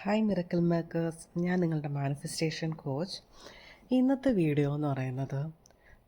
Hi miracle makers, ഞാൻ നിങ്ങളുടെ manifestation coach. ഇന്നത്തെ വീഡിയോ എന്ന് പറയുന്നത്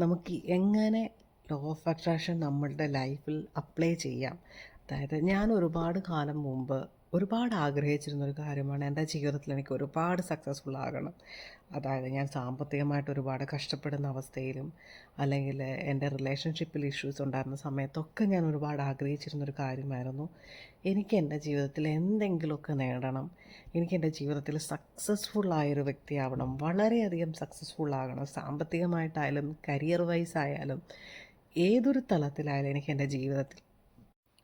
നമുക്ക് എങ്ങനെ ലോ ഓഫ് അട്രാക്ഷൻ നമ്മളുടെ ലൈഫിൽ അപ്ലൈ ചെയ്യാം. അതായത് ഞാൻ ഒരുപാട് കാലം മുമ്പ് ഒരുപാട് ആഗ്രഹിച്ചിരുന്നൊരു കാര്യമാണ് എൻ്റെ ജീവിതത്തിൽ എനിക്ക് ഒരുപാട് സക്സസ്ഫുൾ ആകണം. അതായത് ഞാൻ സാമ്പത്തികമായിട്ട് ഒരുപാട് കഷ്ടപ്പെടുന്ന അവസ്ഥയിലും അല്ലെങ്കിൽ എൻ്റെ റിലേഷൻഷിപ്പിൽ ഇഷ്യൂസ് ഉണ്ടായിരുന്ന സമയത്തൊക്കെ ഞാൻ ഒരുപാട് ആഗ്രഹിച്ചിരുന്നൊരു കാര്യമായിരുന്നു. എനിക്ക് എൻ്റെ ജീവിതത്തിൽ എന്തെങ്കിലുമൊക്കെ നേടണം, എനിക്ക് എൻ്റെ ജീവിതത്തിൽ സക്സസ്ഫുള്ളായൊരു വ്യക്തിയാവണം, വളരെയധികം സക്സസ്ഫുള്ളാകണം. സാമ്പത്തികമായിട്ടായാലും കരിയർ വൈസ് ആയാലും ഏതൊരു തലത്തിലായാലും എനിക്ക് എൻ്റെ ജീവിതത്തിൽ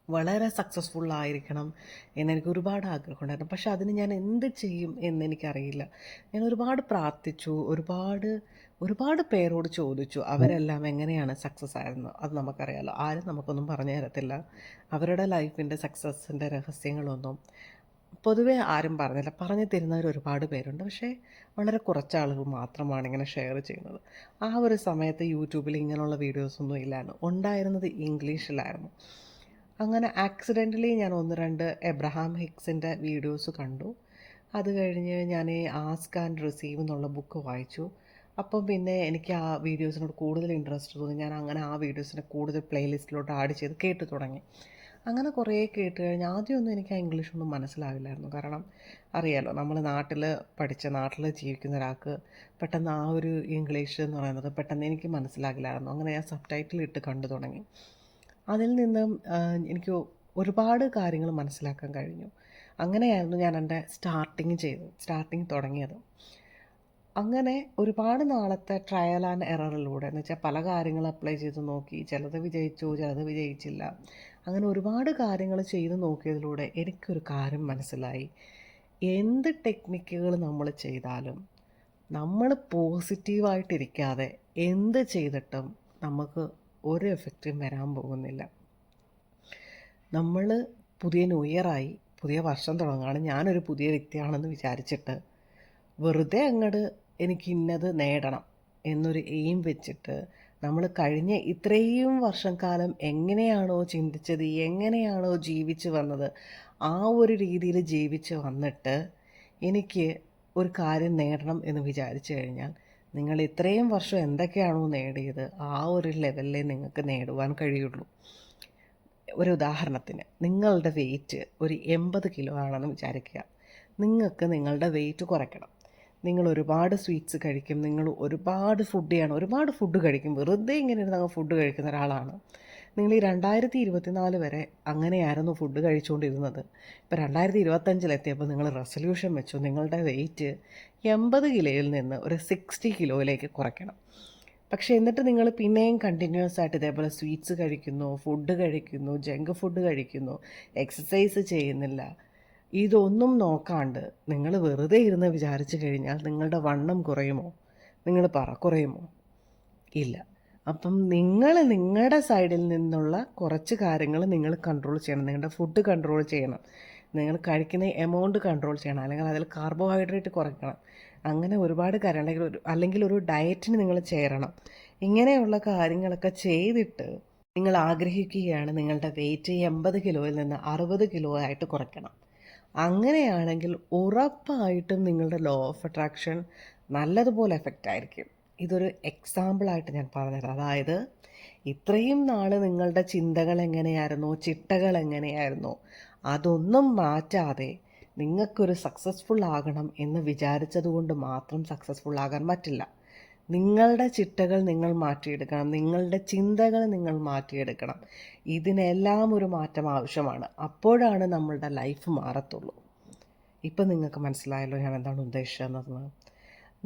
വളരെ സക്സസ്ഫുള്ളായിരിക്കണം എന്നെനിക്ക് ഒരുപാട് ആഗ്രഹമുണ്ടായിരുന്നു. പക്ഷെ അതിന് ഞാൻ എന്ത് ചെയ്യും എന്നെനിക്കറിയില്ല. ഞാൻ ഒരുപാട് പ്രാർത്ഥിച്ചു, ഒരുപാട് പേരോട് ചോദിച്ചു. അവരെല്ലാം എങ്ങനെയാണ് സക്സസ് ആയിരുന്നത് അത് നമുക്കറിയാമല്ലോ. ആരും നമുക്കൊന്നും പറഞ്ഞു തരത്തില്ല. അവരുടെ ലൈഫിൻ്റെ സക്സസ്സിൻ്റെ രഹസ്യങ്ങളൊന്നും പൊതുവേ ആരും പറഞ്ഞില്ല. പറഞ്ഞു തരുന്നവർ ഒരുപാട് പേരുണ്ട്, പക്ഷേ വളരെ കുറച്ച് ആളുകൾ മാത്രമാണ് ഇങ്ങനെ ഷെയർ ചെയ്യുന്നത്. ആ ഒരു സമയത്ത് യൂട്യൂബിൽ ഇങ്ങനെയുള്ള വീഡിയോസൊന്നും ഇല്ലായിരുന്നു. ഉണ്ടായിരുന്നത് ഇംഗ്ലീഷിലായിരുന്നു. അങ്ങനെ ആക്സിഡൻ്റലി ഞാൻ 1-2 എബ്രഹാം ഹിക്സിൻ്റെ വീഡിയോസ് കണ്ടു. അത് കഴിഞ്ഞ് ഞാൻ ആസ്ക് ആൻഡ് റിസീവ് എന്നുള്ള ബുക്ക് വായിച്ചു. അപ്പം പിന്നെ എനിക്ക് ആ വീഡിയോസിനോട് കൂടുതൽ ഇൻട്രസ്റ്റ് തോന്നി. ഞാൻ അങ്ങനെ ആ വീഡിയോസിനെ കൂടുതൽ പ്ലേലിസ്റ്റിലോട്ട് ആഡ് ചെയ്ത് കേട്ടു തുടങ്ങി. അങ്ങനെ കുറേ കേട്ട് കഴിഞ്ഞ് ആദ്യമൊന്നും എനിക്ക് ആ ഇംഗ്ലീഷൊന്നും മനസ്സിലാവില്ലായിരുന്നു. കാരണം അറിയാലോ, നമ്മൾ നാട്ടിൽ ജീവിക്കുന്ന ഒരാൾക്ക് പെട്ടെന്ന് ആ ഒരു ഇംഗ്ലീഷ് എന്ന് പറയുന്നത് പെട്ടെന്ന് എനിക്ക് മനസ്സിലാകില്ലായിരുന്നു. അങ്ങനെ ഞാൻ സബ് ടൈറ്റിൽ ഇട്ട് കണ്ടു തുടങ്ങി. അതിൽ നിന്നും എനിക്ക് ഒരുപാട് കാര്യങ്ങൾ മനസ്സിലാക്കാൻ കഴിഞ്ഞു. അങ്ങനെയായിരുന്നു ഞാൻ എൻ്റെ സ്റ്റാർട്ടിങ് തുടങ്ങിയത്. അങ്ങനെ ഒരുപാട് നാളത്തെ ട്രയൽ ആൻഡ് എററിലൂടെ എന്ന് വെച്ചാൽ പല കാര്യങ്ങൾ അപ്ലൈ ചെയ്ത് നോക്കി. ചിലത് വിജയിച്ചു, ചിലത് വിജയിച്ചില്ല. അങ്ങനെ ഒരുപാട് കാര്യങ്ങൾ ചെയ്ത് നോക്കിയതിലൂടെ എനിക്കൊരു കാര്യം മനസ്സിലായി. എന്ത് ടെക്നിക്കുകൾ നമ്മൾ ചെയ്താലും നമ്മൾ പോസിറ്റീവായിട്ടിരിക്കാതെ എന്ത് ചെയ്തിട്ടും നമുക്ക് ഒരു എഫക്റ്റും വരാൻ പോകുന്നില്ല. നമ്മൾ പുതിയ ന്യൂ ഇയറായി, പുതിയ വർഷം തുടങ്ങുകയാണ്, ഞാനൊരു പുതിയ വ്യക്തിയാണെന്ന് വിചാരിച്ചിട്ട് വെറുതെ അങ്ങോട്ട് എനിക്ക് ഇന്നത് നേടണം എന്നൊരു എയിം വെച്ചിട്ട് നമ്മൾ കഴിഞ്ഞ ഇത്രയും വർഷം കാലം എങ്ങനെയാണോ ചിന്തിച്ചത്, എങ്ങനെയാണോ ജീവിച്ച് വന്നത്, ആ ഒരു രീതിയിൽ ജീവിച്ച് വന്നിട്ട് എനിക്ക് ഒരു കാര്യം നേടണം എന്ന് വിചാരിച്ചു കഴിഞ്ഞാൽ നിങ്ങൾ ഇത്രയും വർഷം എന്തൊക്കെയാണോ നേടിയത് ആ ഒരു ലെവലിലേ നിങ്ങൾക്ക് നേടുവാൻ കഴിയുള്ളൂ. ഒരു ഉദാഹരണത്തിന്, നിങ്ങളുടെ വെയിറ്റ് ഒരു 80 കിലോ ആണെന്ന് വിചാരിക്കുക. നിങ്ങൾക്ക് നിങ്ങളുടെ വെയിറ്റ് കുറയ്ക്കണം. നിങ്ങൾ ഒരുപാട് സ്വീറ്റ്സ് കഴിക്കും, നിങ്ങൾ ഒരുപാട് ഫുഡ് കഴിക്കും, വെറുതെ ഇങ്ങനെ ഇരുന്ന് അങ്ങ് ഫുഡ് കഴിക്കുന്ന ഒരാളാണ്. നിങ്ങൾ ഈ 2024 വരെ അങ്ങനെയായിരുന്നു ഫുഡ് കഴിച്ചുകൊണ്ടിരുന്നത്. ഇപ്പോൾ 2025 നിങ്ങൾ റെസൊല്യൂഷൻ വെച്ചു, നിങ്ങളുടെ വെയിറ്റ് 80 കിലോയിൽ നിന്ന് ഒരു 60 കിലോയിലേക്ക് കുറയ്ക്കണം. പക്ഷേ എന്നിട്ട് നിങ്ങൾ പിന്നെയും കണ്ടിന്യൂസ് ആയിട്ട് ഇതേപോലെ സ്വീറ്റ്സ് കഴിക്കുന്നു, ഫുഡ് കഴിക്കുന്നു, ജങ്ക് ഫുഡ് കഴിക്കുന്നു, എക്സസൈസ് ചെയ്യുന്നില്ല. ഇതൊന്നും നോക്കാണ്ട് നിങ്ങൾ വെറുതെ ഇരുന്ന് വിചാരിച്ചു കഴിഞ്ഞാൽ നിങ്ങളുടെ വണ്ണം കുറയുമോ? നിങ്ങൾ കുറയുമോ? ഇല്ല. അപ്പം നിങ്ങൾ നിങ്ങളുടെ സൈഡിൽ നിന്നുള്ള കുറച്ച് കാര്യങ്ങൾ നിങ്ങൾ കൺട്രോൾ ചെയ്യണം. നിങ്ങളുടെ ഫുഡ് കൺട്രോൾ ചെയ്യണം, നിങ്ങൾ കഴിക്കുന്ന എമൗണ്ട് കൺട്രോൾ ചെയ്യണം, അല്ലെങ്കിൽ അതിൽ കാർബോഹൈഡ്രേറ്റ് കുറയ്ക്കണം. അങ്ങനെ ഒരുപാട് കാര്യങ്ങൾ, അല്ലെങ്കിൽ ഒരു ഡയറ്റിന് നിങ്ങൾ ചേരണം. ഇങ്ങനെയുള്ള കാര്യങ്ങളൊക്കെ ചെയ്തിട്ട് നിങ്ങൾ ആഗ്രഹിക്കുകയാണ് നിങ്ങളുടെ വെയിറ്റ് 80 കിലോയിൽ നിന്ന് 60 കിലോ ആയിട്ട് കുറയ്ക്കണം. അങ്ങനെയാണെങ്കിൽ ഉറപ്പായിട്ടും നിങ്ങളുടെ ലോ ഓഫ് അട്രാക്ഷൻ നല്ലതുപോലെ എഫക്റ്റ് ആയിരിക്കും. ഇതൊരു എക്സാമ്പിളായിട്ട് ഞാൻ പറഞ്ഞുതരാം. അതായത് ഇത്രയും നാൾ നിങ്ങളുടെ ചിന്തകൾ എങ്ങനെയായിരുന്നോ, ചിട്ടകൾ എങ്ങനെയായിരുന്നോ, അതൊന്നും മാറ്റാതെ നിങ്ങൾക്കൊരു സക്സസ്ഫുൾ ആകണം എന്ന് വിചാരിച്ചതുകൊണ്ട് മാത്രം സക്സസ്ഫുൾ ആകാൻ പറ്റില്ല. നിങ്ങളുടെ ചിട്ടകൾ നിങ്ങൾ മാറ്റിയെടുക്കണം, നിങ്ങളുടെ ചിന്തകൾ നിങ്ങൾ മാറ്റിയെടുക്കണം. ഇതിനെല്ലാം ഒരു മാറ്റം ആവശ്യമാണ്. അപ്പോഴാണ് നമ്മളുടെ ലൈഫ് മാറത്തുള്ളൂ. ഇപ്പം നിങ്ങൾക്ക് മനസ്സിലായല്ലോ ഞാൻ എന്താണ് ഉദ്ദേശിച്ചതെന്ന്.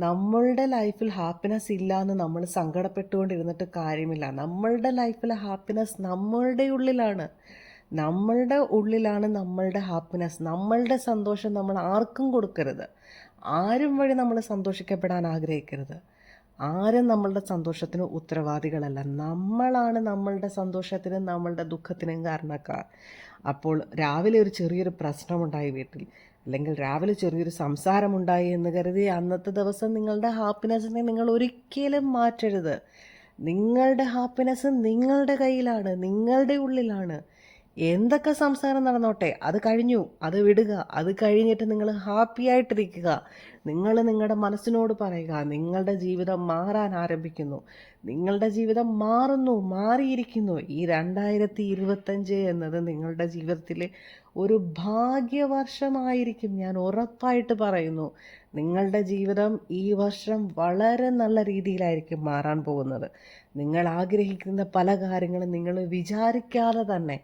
നമ്മളുടെ ലൈഫിൽ ഹാപ്പിനെസ് ഇല്ല എന്ന് നമ്മൾ സങ്കടപ്പെട്ടുകൊണ്ടിരുന്നിട്ട് കാര്യമില്ല. നമ്മളുടെ ലൈഫിൽ ഹാപ്പിനെസ് നമ്മളുടെ ഉള്ളിലാണ്. നമ്മളുടെ ഹാപ്പിനെസ്, നമ്മളുടെ സന്തോഷം നമ്മൾ ആർക്കും കൊടുക്കരുത്. ആരും വഴി നമ്മൾ സന്തോഷിക്കപ്പെടാൻ ആഗ്രഹിക്കരുത്. ആരും നമ്മളുടെ സന്തോഷത്തിന് ഉത്തരവാദികളല്ല. നമ്മളാണ് നമ്മളുടെ സന്തോഷത്തിനും നമ്മളുടെ ദുഃഖത്തിനും കാരണക്കാർ. അപ്പോൾ രാവിലെ ഒരു ചെറിയൊരു പ്രശ്നമുണ്ടായി വീട്ടിൽ, അല്ലെങ്കിൽ രാവിലെ ചെറിയൊരു സംസാരമുണ്ടായി എന്ന് കരുതി അന്നത്തെ ദിവസം നിങ്ങളുടെ ഹാപ്പിനെസ്സിനെ നിങ്ങൾ ഒരിക്കലും മാറ്റരുത്. നിങ്ങളുടെ ഹാപ്പിനെസ് നിങ്ങളുടെ കയ്യിലാണ്, നിങ്ങളുടെ ഉള്ളിലാണ്. എന്തൊക്കെ സംസാരം നടന്നോട്ടെ, അത് കഴിഞ്ഞു, അത് വിടുക. അത് കഴിഞ്ഞിട്ട് നിങ്ങൾ ഹാപ്പി ആയിട്ടിരിക്കുക. നിങ്ങൾ നിങ്ങളുടെ മനസ്സിനോട് പറയുക, നിങ്ങളുടെ ജീവിതം മാറാൻ ആരംഭിക്കുന്നു, നിങ്ങളുടെ ജീവിതം മാറുന്നു, മാറിയിരിക്കുന്നു. ഈ 2025 എന്നത് നിങ്ങളുടെ ജീവിതത്തിലെ ഒരു ഭാഗ്യവർഷമായിരിക്കും. ഞാൻ ഉറപ്പായിട്ട് പറയുന്നു, നിങ്ങളുടെ ജീവിതം ഈ വർഷം വളരെ നല്ല രീതിയിലായിരിക്കും മാറാൻ പോകുന്നത്. നിങ്ങൾ ആഗ്രഹിക്കുന്ന പല കാര്യങ്ങളും നിങ്ങൾ വിചാരിക്കാതെ തന്നെ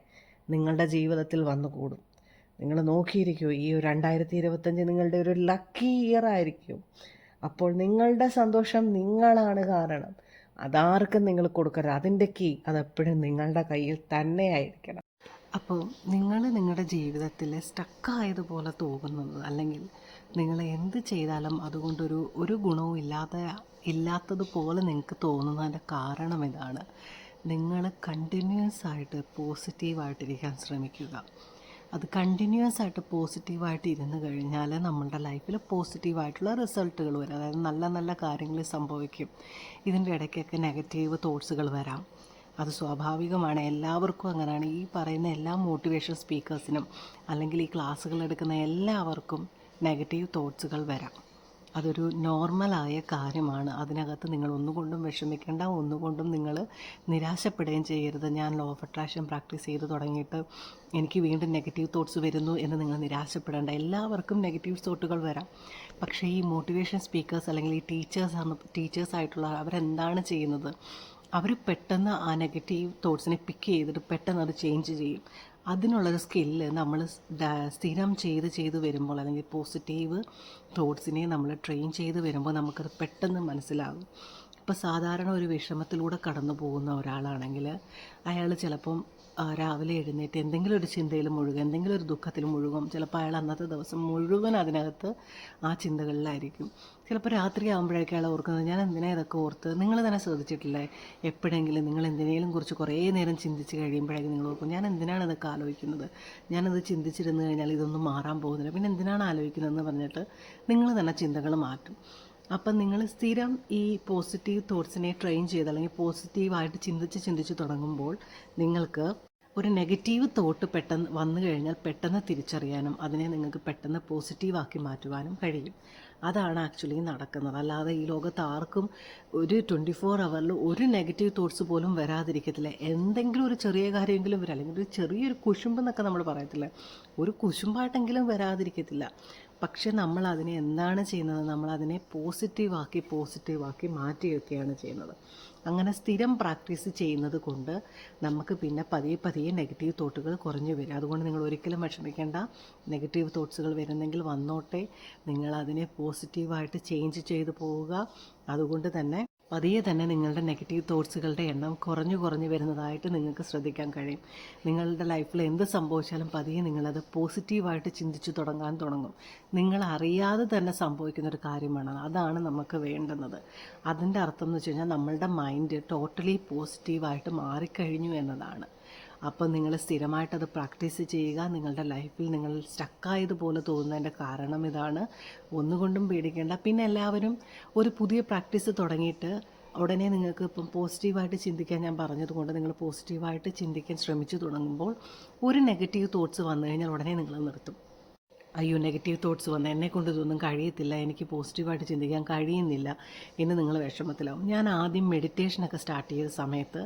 നിങ്ങളുടെ ജീവിതത്തിൽ വന്നുകൂടും. നിങ്ങൾ നോക്കിയിരിക്കൂ, ഈ 2025 നിങ്ങളുടെ ഒരു ലക്കി ഇയർ ആയിരിക്കും. അപ്പോൾ നിങ്ങളുടെ സന്തോഷം നിങ്ങളാണ് കാരണം. അതാർക്കും നിങ്ങൾ കൊടുക്കരുത്. അതിൻ്റെ കീ അതെപ്പോഴും നിങ്ങളുടെ കയ്യിൽ തന്നെ ആയിരിക്കണം. അപ്പോൾ നിങ്ങൾ നിങ്ങളുടെ ജീവിതത്തിൽ സ്റ്റക്കായതുപോലെ തോന്നുന്നത്, അല്ലെങ്കിൽ നിങ്ങൾ എന്ത് ചെയ്താലും അതുകൊണ്ടൊരു ഗുണവും ഇല്ലാത്തതുപോലെ നിങ്ങൾക്ക് തോന്നുന്നതിൻ്റെ കാരണം ഇതാണ്. നിങ്ങൾ കണ്ടിന്യൂസ് ആയിട്ട് പോസിറ്റീവായിട്ടിരിക്കാൻ ശ്രമിക്കുക. അത് കണ്ടിന്യൂസ് ആയിട്ട് പോസിറ്റീവായിട്ട് ഇരുന്ന് കഴിഞ്ഞാൽ നമ്മളുടെ ലൈഫിൽ പോസിറ്റീവായിട്ടുള്ള റിസൾട്ടുകൾ വരും. അതായത് നല്ല നല്ല കാര്യങ്ങൾ സംഭവിക്കും. ഇതിൻ്റെ ഇടയ്ക്കൊക്കെ നെഗറ്റീവ് തോട്ട്സുകൾ വരാം. അത് സ്വാഭാവികമാണ്, എല്ലാവർക്കും അങ്ങനെയാണ്. ഈ പറയുന്ന എല്ലാ മോട്ടിവേഷൻ സ്പീക്കേഴ്സിനും അല്ലെങ്കിൽ ഈ ക്ലാസ്സുകൾ എടുക്കുന്ന എല്ലാവർക്കും നെഗറ്റീവ് തോട്ട്സുകൾ വരാം. അതൊരു നോർമലായ കാര്യമാണ്. അതിനകത്ത് നിങ്ങൾ ഒന്നുകൊണ്ടും വിഷമിക്കേണ്ട, ഒന്നുകൊണ്ടും നിങ്ങൾ നിരാശപ്പെടുകയും ചെയ്യരുത്. ഞാൻ ലോ ഓഫ് അട്രാക്ഷൻ പ്രാക്ടീസ് ചെയ്ത് തുടങ്ങിയിട്ട് എനിക്ക് വീണ്ടും നെഗറ്റീവ് തോട്ട്സ് വരുന്നു എന്ന് നിങ്ങൾ നിരാശപ്പെടേണ്ട. എല്ലാവർക്കും നെഗറ്റീവ് തോട്ടുകൾ വരാം. പക്ഷേ ഈ മോട്ടിവേഷൻ സ്പീക്കേഴ്സ് അല്ലെങ്കിൽ ഈ ടീച്ചേഴ്സായിട്ടുള്ള അവരെന്താണ് ചെയ്യുന്നത്? അവർ പെട്ടെന്ന് ആ നെഗറ്റീവ് തോട്ട്സിനെ പിക്ക് ചെയ്തിട്ട് പെട്ടെന്ന് അത് ചേഞ്ച് ചെയ്യും. അതിനുള്ളൊരു സ്കില്ല് നമ്മൾ സ്ഥിരം ചെയ്ത് വരുമ്പോൾ, അല്ലെങ്കിൽ പോസിറ്റീവ് തോട്ട്സിനെ നമ്മൾ ട്രെയിൻ ചെയ്ത് വരുമ്പോൾ നമുക്കത് പെട്ടെന്ന് മനസ്സിലാകും. ഇപ്പോൾ സാധാരണ ഒരു വിഷമത്തിലൂടെ കടന്നു പോകുന്ന ഒരാളാണെങ്കിൽ അയാൾ ചിലപ്പം രാവിലെ എഴുന്നേറ്റ് എന്തെങ്കിലും ഒരു ചിന്തയിൽ മുഴുകും, എന്തെങ്കിലും ഒരു ദുഃഖത്തിൽ മുഴുകും. ചിലപ്പോൾ അയാൾ അന്നത്തെ ദിവസം മുഴുവൻ അതിനകത്ത് ആ ചിന്തകളിലായിരിക്കും. ചിലപ്പോൾ രാത്രി ആകുമ്പോഴേക്കും അയാൾ ഓർക്കുന്നത്, ഞാൻ എന്തിനാ ഇതൊക്കെ ഓർത്ത്. നിങ്ങൾ തന്നെ ശ്രദ്ധിച്ചിട്ടില്ലേ, എപ്പോഴെങ്കിലും നിങ്ങൾ എന്തിനേലും കുറിച്ച് കുറേ നേരം ചിന്തിച്ച് കഴിയുമ്പോഴേക്കും നിങ്ങൾ ഓർക്കും, ഞാൻ എന്തിനാണ് ഇതൊക്കെ ആലോചിക്കുന്നത്, ഞാനത് ചിന്തിച്ചിരുന്നു കഴിഞ്ഞാൽ ഇതൊന്നും മാറാൻ പോകുന്നില്ല, പിന്നെ എന്തിനാണ് ആലോചിക്കുന്നതെന്ന് പറഞ്ഞിട്ട് നിങ്ങൾ തന്നെ ചിന്തകൾ മാറ്റും. അപ്പം നിങ്ങൾ സ്ഥിരം ഈ പോസിറ്റീവ് തോട്ട്സിനെ ട്രെയിൻ ചെയ്ത്, അല്ലെങ്കിൽ പോസിറ്റീവായിട്ട് ചിന്തിച്ച് തുടങ്ങുമ്പോൾ നിങ്ങൾക്ക് ഒരു നെഗറ്റീവ് തോട്ട് പെട്ടെന്ന് വന്നു കഴിഞ്ഞാൽ പെട്ടെന്ന് തിരിച്ചറിയാനും അതിനെ നിങ്ങൾക്ക് പെട്ടെന്ന് പോസിറ്റീവാക്കി മാറ്റുവാനും കഴിയും. അതാണ് ആക്ച്വലി നടക്കുന്നത്. അല്ലാതെ ഈ ലോകത്ത് ആർക്കും ഒരു 24 ഹവറിൽ ഒരു നെഗറ്റീവ് തോട്ട്സ് പോലും വരാതിരിക്കത്തില്ല. എന്തെങ്കിലും ഒരു ചെറിയ കാര്യമെങ്കിലും വരും, അല്ലെങ്കിൽ ഒരു ചെറിയൊരു കുശുമ്പെന്നൊക്കെ നമ്മൾ പറയത്തില്ല, ഒരു കുശുമ്പായിട്ടെങ്കിലും വരാതിരിക്കത്തില്ല. പക്ഷെ നമ്മൾ അതിനെ എന്താണ് ചെയ്യുന്നത്? നമ്മളതിനെ പോസിറ്റീവാക്കി മാറ്റിയൊക്കെയാണ് ചെയ്യുന്നത്. അങ്ങനെ സ്ഥിരം പ്രാക്ടീസ് ചെയ്യുന്നത് കൊണ്ട് നമുക്ക് പിന്നെ പതിയെ നെഗറ്റീവ് തോട്ടുകൾ കുറഞ്ഞു വരും. അതുകൊണ്ട് നിങ്ങൾ ഒരിക്കലും വിഷമിക്കേണ്ട. നെഗറ്റീവ് തോട്ട്സുകൾ വരുന്നെങ്കിൽ വന്നോട്ടെ, നിങ്ങളതിനെ പോസിറ്റീവായിട്ട് ചേഞ്ച് ചെയ്ത് പോവുക. അതുകൊണ്ട് തന്നെ പതിയെ തന്നെ നിങ്ങളുടെ നെഗറ്റീവ് തോട്ട്സുകളുടെ എണ്ണം കുറഞ്ഞു വരുന്നതായിട്ട് നിങ്ങൾക്ക് ശ്രദ്ധിക്കാൻ കഴിയും. നിങ്ങളുടെ ലൈഫിൽ എന്ത് സംഭവിച്ചാലും പതിയെ നിങ്ങളത് പോസിറ്റീവായിട്ട് ചിന്തിച്ചു തുടങ്ങും. നിങ്ങൾ അറിയാതെ തന്നെ സംഭവിക്കുന്ന ഒരു കാര്യമാണ്. അതാണ് നമുക്ക് വേണ്ടുന്നത്. അതിൻ്റെ അർത്ഥം എന്ന് വെച്ച് കഴിഞ്ഞാൽ നമ്മളുടെ മൈൻഡ് ടോട്ടലി പോസിറ്റീവായിട്ട് മാറിക്കഴിഞ്ഞു എന്നതാണ്. അപ്പോൾ നിങ്ങൾ സ്ഥിരമായിട്ടത് പ്രാക്ടീസ് ചെയ്യുക. നിങ്ങളുടെ ലൈഫിൽ നിങ്ങൾ സ്റ്റക്കായതുപോലെ തോന്നുന്നതിൻ്റെ കാരണം ഇതാണ്. ഒന്നുകൊണ്ടും പേടിക്കേണ്ട. പിന്നെ എല്ലാവരും ഒരു പുതിയ പ്രാക്ടീസ് തുടങ്ങിയിട്ട് ഉടനെ നിങ്ങൾക്ക് ഇപ്പം പോസിറ്റീവായിട്ട് ചിന്തിക്കാൻ ഞാൻ പറഞ്ഞതുകൊണ്ട് നിങ്ങൾ പോസിറ്റീവായിട്ട് ചിന്തിക്കാൻ ശ്രമിച്ചു തുടങ്ങുമ്പോൾ ഒരു നെഗറ്റീവ് തോട്ട്സ് വന്നു കഴിഞ്ഞാൽ ഉടനെ നിങ്ങൾ നിർത്തും. അയ്യോ, നെഗറ്റീവ് തോട്ട്സ് വന്ന് എന്നെക്കൊണ്ട് ഇതൊന്നും കഴിയത്തില്ല, എനിക്ക് പോസിറ്റീവായിട്ട് ചിന്തിക്കാൻ കഴിയുന്നില്ല എന്ന് നിങ്ങൾ വിഷമത്തിലാവും. ഞാൻ ആദ്യം മെഡിറ്റേഷനൊക്കെ സ്റ്റാർട്ട് ചെയ്ത സമയത്ത്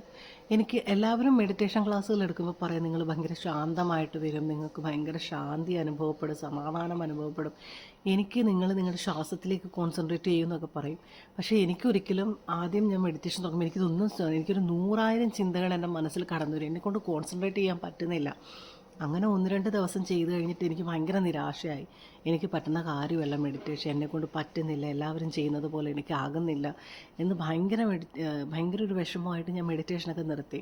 എനിക്ക് എല്ലാവരും മെഡിറ്റേഷൻ ക്ലാസ്സുകൾ എടുക്കുമ്പോൾ പറയും, നിങ്ങൾ ഭയങ്കര ശാന്തമായിട്ട് വരും, നിങ്ങൾക്ക് ഭയങ്കര ശാന്തി അനുഭവപ്പെടും, സമാധാനം അനുഭവപ്പെടും. എനിക്ക് നിങ്ങളുടെ ശ്വാസത്തിലേക്ക് കോൺസെൻട്രേറ്റ് ചെയ്യുമെന്നൊക്കെ പറയും. പക്ഷേ എനിക്കൊരിക്കലും ആദ്യം ഞാൻ മെഡിറ്റേഷൻ തുടങ്ങുമ്പോൾ എനിക്കൊരു 100,000 ചിന്തകൾ എൻ്റെ മനസ്സിൽ കടന്നു വരും. എന്നെക്കൊണ്ട് കോൺസെൻട്രേറ്റ് ചെയ്യാൻ പറ്റുന്നില്ല. അങ്ങനെ 1-2 ദിവസം ചെയ്ത് കഴിഞ്ഞിട്ട് എനിക്ക് ഭയങ്കര നിരാശയായി. എനിക്ക് പറ്റുന്ന കാര്യമല്ല മെഡിറ്റേഷൻ, എന്നെക്കൊണ്ട് പറ്റുന്നില്ല, എല്ലാവരും ചെയ്യുന്നത് പോലെ എനിക്കാകുന്നില്ല എന്ന് ഭയങ്കര ഒരു വിഷമമായിട്ട് ഞാൻ മെഡിറ്റേഷനൊക്കെ നിർത്തി.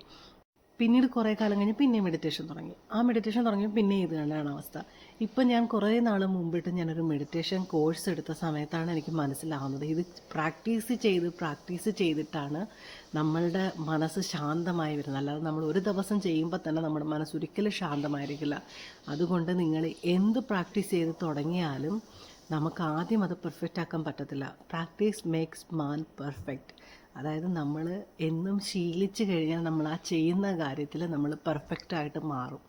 പിന്നീട് കുറേ കാലം കഴിഞ്ഞ് പിന്നെ മെഡിറ്റേഷൻ തുടങ്ങി. ആ മെഡിറ്റേഷൻ തുടങ്ങിയപ്പോൾ പിന്നെ ഇത് തന്നെയാണ് അവസ്ഥ. ഇപ്പം ഞാൻ കുറേ നാൾ മുമ്പിട്ട് ഞാനൊരു മെഡിറ്റേഷൻ കോഴ്സ് എടുത്ത സമയത്താണ് എനിക്ക് മനസ്സിലാവുന്നത്, ഇത് പ്രാക്ടീസ് ചെയ്തിട്ടാണ് നമ്മളുടെ മനസ്സ് ശാന്തമായി വരുന്നത്. അല്ലാതെ നമ്മൾ ഒരു ദിവസം ചെയ്യുമ്പോൾ തന്നെ നമ്മുടെ മനസ്സ് ഒരിക്കലും ശാന്തമായിരിക്കില്ല. അതുകൊണ്ട് നിങ്ങൾ എന്ത് പ്രാക്ടീസ് ചെയ്ത് തുടങ്ങിയാലും നമുക്ക് ആദ്യം അത് പെർഫെക്റ്റ് ആക്കാൻ പറ്റത്തില്ല. പ്രാക്ടീസ് മേക്സ് മാൻ പെർഫെക്റ്റ്. അതായത് നമ്മൾ എന്നും ശീലിച്ച് കഴിഞ്ഞാൽ നമ്മൾ ആ ചെയ്യുന്ന കാര്യത്തിൽ നമ്മൾ പെർഫെക്റ്റായിട്ട് മാറും.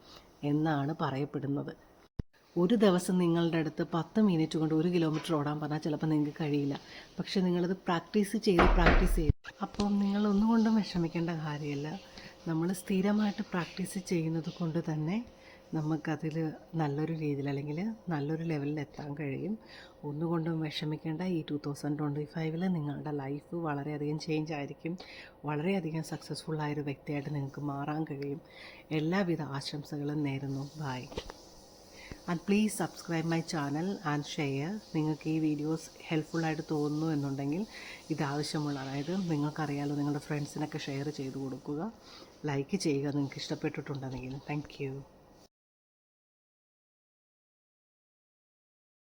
എന്നാണ് പറയപ്പെടുന്നത്. ഒരു ദിവസം നിങ്ങളുടെ അടുത്ത് 10 മിനിറ്റ് കൊണ്ട് 1 കിലോമീറ്റർ ഓടാൻ പറഞ്ഞാൽ ചിലപ്പോൾ നിങ്ങൾക്ക് കഴിയില്ല. പക്ഷെ നിങ്ങളത് പ്രാക്ടീസ് ചെയ്ത് അപ്പം നിങ്ങളൊന്നും കൊണ്ടും വിഷമിക്കേണ്ട കാര്യമില്ല. നമ്മൾ സ്ഥിരമായിട്ട് പ്രാക്ടീസ് ചെയ്യുന്നത് കൊണ്ട് തന്നെ നമുക്കതിൽ നല്ലൊരു രീതിയിൽ അല്ലെങ്കിൽ നല്ലൊരു ലെവലിൽ എത്താൻ കഴിയും. ഒന്നുകൊണ്ടും വിഷമിക്കേണ്ട. ഈ 2025 നിങ്ങളുടെ ലൈഫ് വളരെയധികം ചേഞ്ച് ആയിരിക്കും. വളരെയധികം സക്സസ്ഫുള്ളായൊരു വ്യക്തിയായിട്ട് നിങ്ങൾക്ക് മാറാൻ കഴിയും. എല്ലാവിധ ആശംസകളും നേരുന്നു. Bye. And please subscribe my channel and share. നിങ്ങൾക്ക് ഈ വീഡിയോസ് ഹെൽപ്ഫുള്ളായിട്ട് തോന്നുന്നു എന്നുണ്ടെങ്കിൽ ഇതാവശ്യമുള്ള, അതായത് നിങ്ങൾക്കറിയാലോ, നിങ്ങളുടെ ഫ്രണ്ട്സിനൊക്കെ ഷെയർ ചെയ്ത് കൊടുക്കുക, ലൈക്ക് ചെയ്യുക നിങ്ങൾക്ക് ഇഷ്ടപ്പെട്ടിട്ടുണ്ടെങ്കിൽ. Thank you.